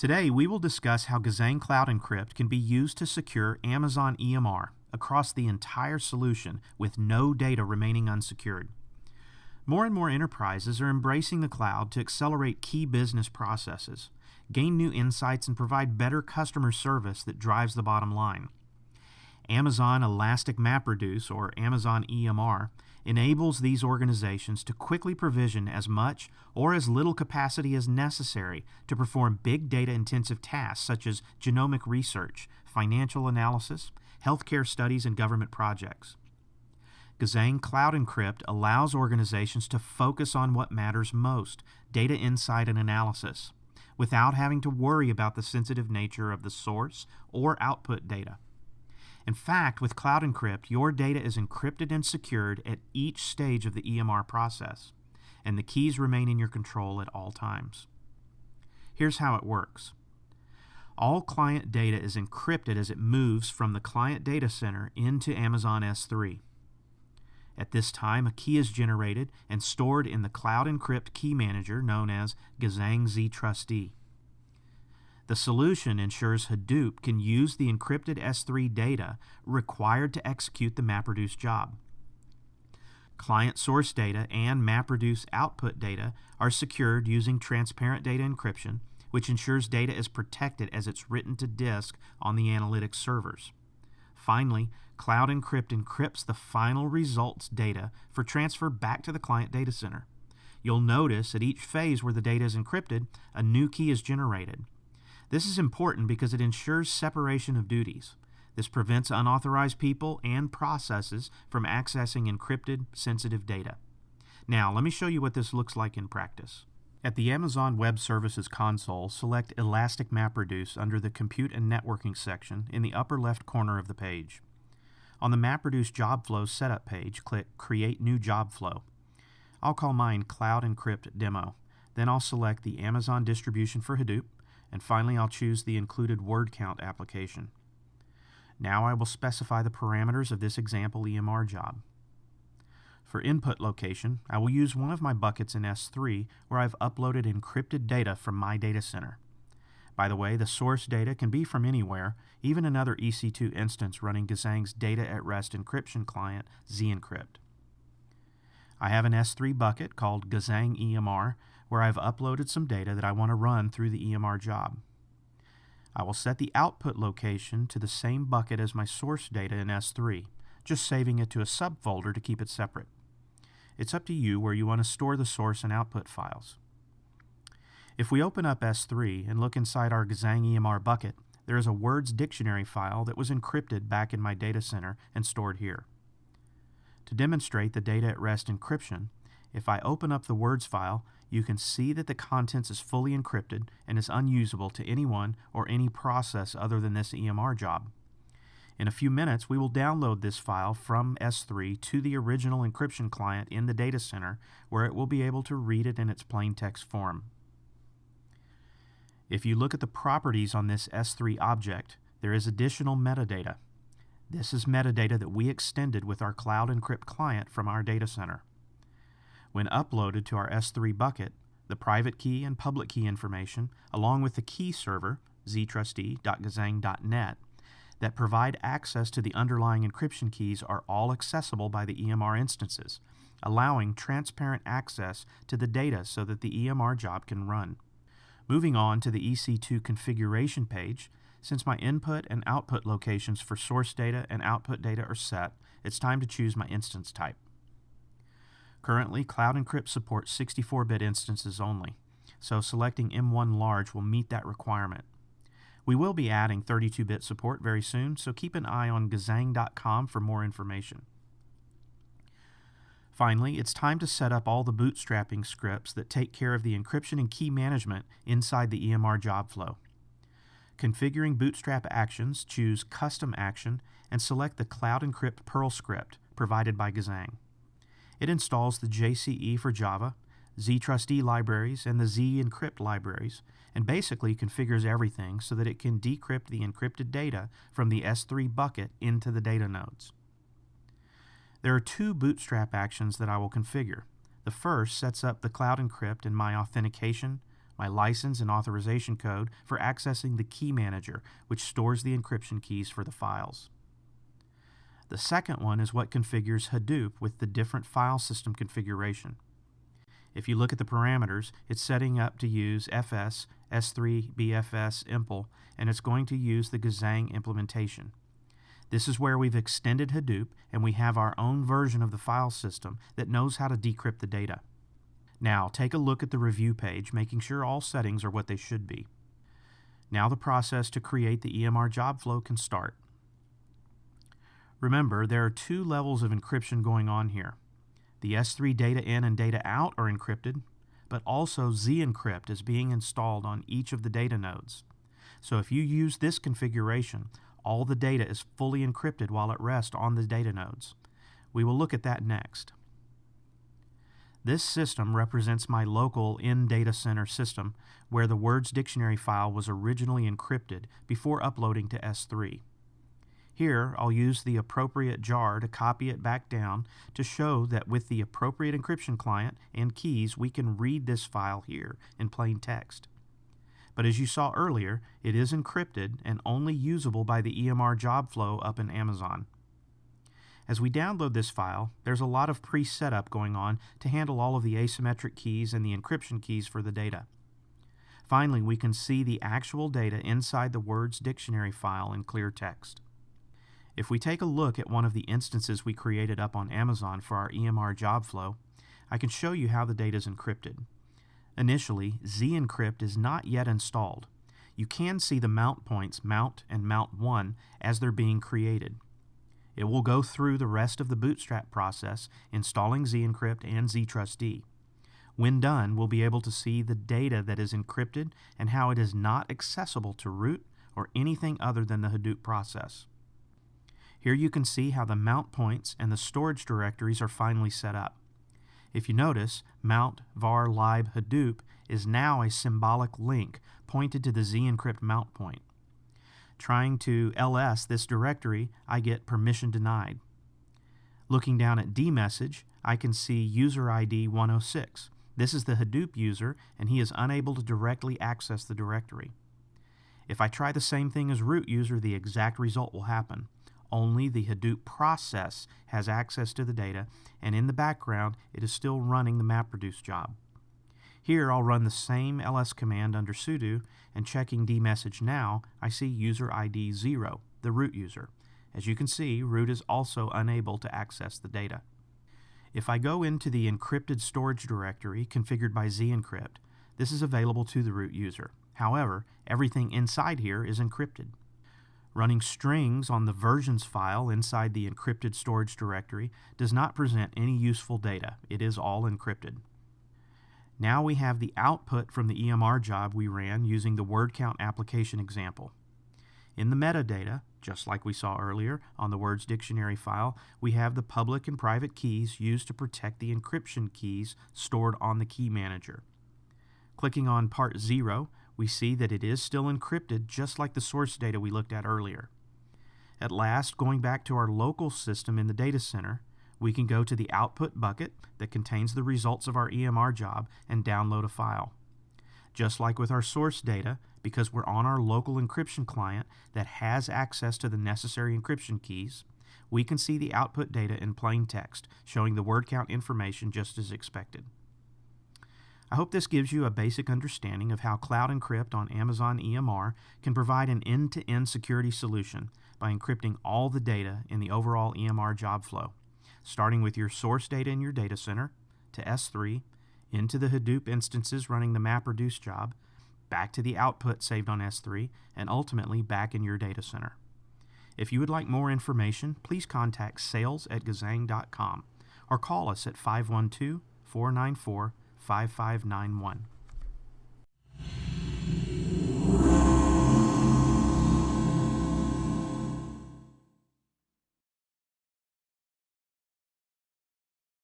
Today, we will discuss how Gazzang CloudEncrypt can be used to secure Amazon EMR across the entire solution with no data remaining unsecured. More and more enterprises are embracing the cloud to accelerate key business processes, gain new insights, and provide better customer service that drives the bottom line. Amazon Elastic MapReduce, or Amazon EMR, enables these organizations to quickly provision as much or as little capacity as necessary to perform big data-intensive tasks such as genomic research, financial analysis, healthcare studies, and government projects. Gazzang CloudEncrypt allows organizations to focus on what matters most, data insight and analysis, without having to worry about the sensitive nature of the source or output data. In fact, with CloudEncrypt, your data is encrypted and secured at each stage of the EMR process, and the keys remain in your control at all times. Here's how it works. All client data is encrypted as it moves from the client data center into Amazon S3. At this time, a key is generated and stored in the CloudEncrypt key manager known as Gazzang zTrustee. The solution ensures Hadoop can use the encrypted S3 data required to execute the MapReduce job. Client source data and MapReduce output data are secured using transparent data encryption, which ensures data is protected as it's written to disk on the analytics servers. Finally, CloudEncrypt encrypts the final results data for transfer back to the client data center. You'll notice at each phase where the data is encrypted, a new key is generated. This is important because it ensures separation of duties. This prevents unauthorized people and processes from accessing encrypted, sensitive data. Now, let me show you what this looks like in practice. At the Amazon Web Services console, select Elastic MapReduce under the Compute and Networking section in the upper left corner of the page. On the MapReduce Job Flow Setup page, click Create New Job Flow. I'll call mine CloudEncrypt Demo. Then I'll select the Amazon distribution for Hadoop, and finally I'll choose the included word count application. Now I will specify the parameters of this example EMR job. For input location, I will use one of my buckets in S3 where I've uploaded encrypted data from my data center. By the way, the source data can be from anywhere, even another EC2 instance running Gazzang's data at rest encryption client, zEncrypt. I have an S3 bucket called Gazzang EMR where I've uploaded some data that I want to run through the EMR job. I will set the output location to the same bucket as my source data in S3, just saving it to a subfolder to keep it separate. It's up to you where you want to store the source and output files. If we open up S3 and look inside our Gazzang EMR bucket, there is a words dictionary file that was encrypted back in my data center and stored here. To demonstrate the data at rest encryption, if I open up the words file, you can see that the contents is fully encrypted and is unusable to anyone or any process other than this EMR job. In a few minutes, we will download this file from S3 to the original encryption client in the data center, where it will be able to read it in its plain text form. If you look at the properties on this S3 object, there is additional metadata. This is metadata that we extended with our CloudEncrypt client from our data center. When uploaded to our S3 bucket, the private key and public key information, along with the key server, ztrustee.gazzang.net, that provide access to the underlying encryption keys are all accessible by the EMR instances, allowing transparent access to the data so that the EMR job can run. Moving on to the EC2 configuration page, since my input and output locations for source data and output data are set, it's time to choose my instance type. Currently, CloudEncrypt supports 64-bit instances only, so selecting M1 large will meet that requirement. We will be adding 32-bit support very soon, so keep an eye on gazzang.com for more information. Finally, it's time to set up all the bootstrapping scripts that take care of the encryption and key management inside the EMR job flow. Configuring bootstrap actions, choose Custom Action and select the CloudEncrypt Perl script provided by Gazzang. It installs the JCE for Java, zTrustee libraries, and the zEncrypt libraries, and basically configures everything so that it can decrypt the encrypted data from the S3 bucket into the data nodes. There are two bootstrap actions that I will configure. The first sets up the CloudEncrypt in my authentication, my license and authorization code for accessing the key manager, which stores the encryption keys for the files. The second one is what configures Hadoop with the different file system configuration. If you look at the parameters, it's setting up to use FS, S3, BFS, IMPL, and it's going to use the Gazzang implementation. This is where we've extended Hadoop and we have our own version of the file system that knows how to decrypt the data. Now, take a look at the review page, making sure all settings are what they should be. Now the process to create the EMR job flow can start. Remember, there are two levels of encryption going on here. The S3 data in and data out are encrypted, but also ZEncrypt is being installed on each of the data nodes. So if you use this configuration, all the data is fully encrypted while at rest on the data nodes. We will look at that next. This system represents my local in-data center system where the words dictionary file was originally encrypted before uploading to S3. Here, I'll use the appropriate jar to copy it back down to show that with the appropriate encryption client and keys, we can read this file here in plain text. But as you saw earlier, it is encrypted and only usable by the EMR job flow up in Amazon. As we download this file, there's a lot of pre-setup going on to handle all of the asymmetric keys and the encryption keys for the data. Finally, we can see the actual data inside the words dictionary file in clear text. If we take a look at one of the instances we created up on Amazon for our EMR job flow, I can show you how the data is encrypted. Initially, ZEncrypt is not yet installed. You can see the mount points mount and mount 1 as they're being created. It will go through the rest of the bootstrap process, installing ZEncrypt and ztrustd. When done, we'll be able to see the data that is encrypted and how it is not accessible to root or anything other than the Hadoop process. Here you can see how the mount points and the storage directories are finally set up. If you notice, mount var lib Hadoop is now a symbolic link pointed to the ZEncrypt mount point. Trying to ls this directory, I get permission denied. Looking down at dmessage, I can see user ID 106. This is the Hadoop user, and he is unable to directly access the directory. If I try the same thing as root user, the exact result will happen. Only the Hadoop process has access to the data, and in the background, it is still running the MapReduce job. Here, I'll run the same ls command under sudo, and checking dmessage now, I see user ID 0, the root user. As you can see, root is also unable to access the data. If I go into the encrypted storage directory configured by ZEncrypt, this is available to the root user. However, everything inside here is encrypted. Running strings on the versions file inside the encrypted storage directory does not present any useful data. It is all encrypted. Now we have the output from the EMR job we ran using the word count application example. In the metadata, just like we saw earlier on the words dictionary file, we have the public and private keys used to protect the encryption keys stored on the key manager. Clicking on part 0, we see that it is still encrypted just like the source data we looked at earlier. At last, going back to our local system in the data center, we can go to the output bucket that contains the results of our EMR job and download a file. Just like with our source data, because we're on our local encryption client that has access to the necessary encryption keys, we can see the output data in plain text, showing the word count information just as expected. I hope this gives you a basic understanding of how CloudEncrypt on Amazon EMR can provide an end-to-end security solution by encrypting all the data in the overall EMR job flow, starting with your source data in your data center, to S3, into the Hadoop instances running the MapReduce job, back to the output saved on S3, and ultimately back in your data center. If you would like more information, please contact sales@gazzang.com or call us at 512-494-5591.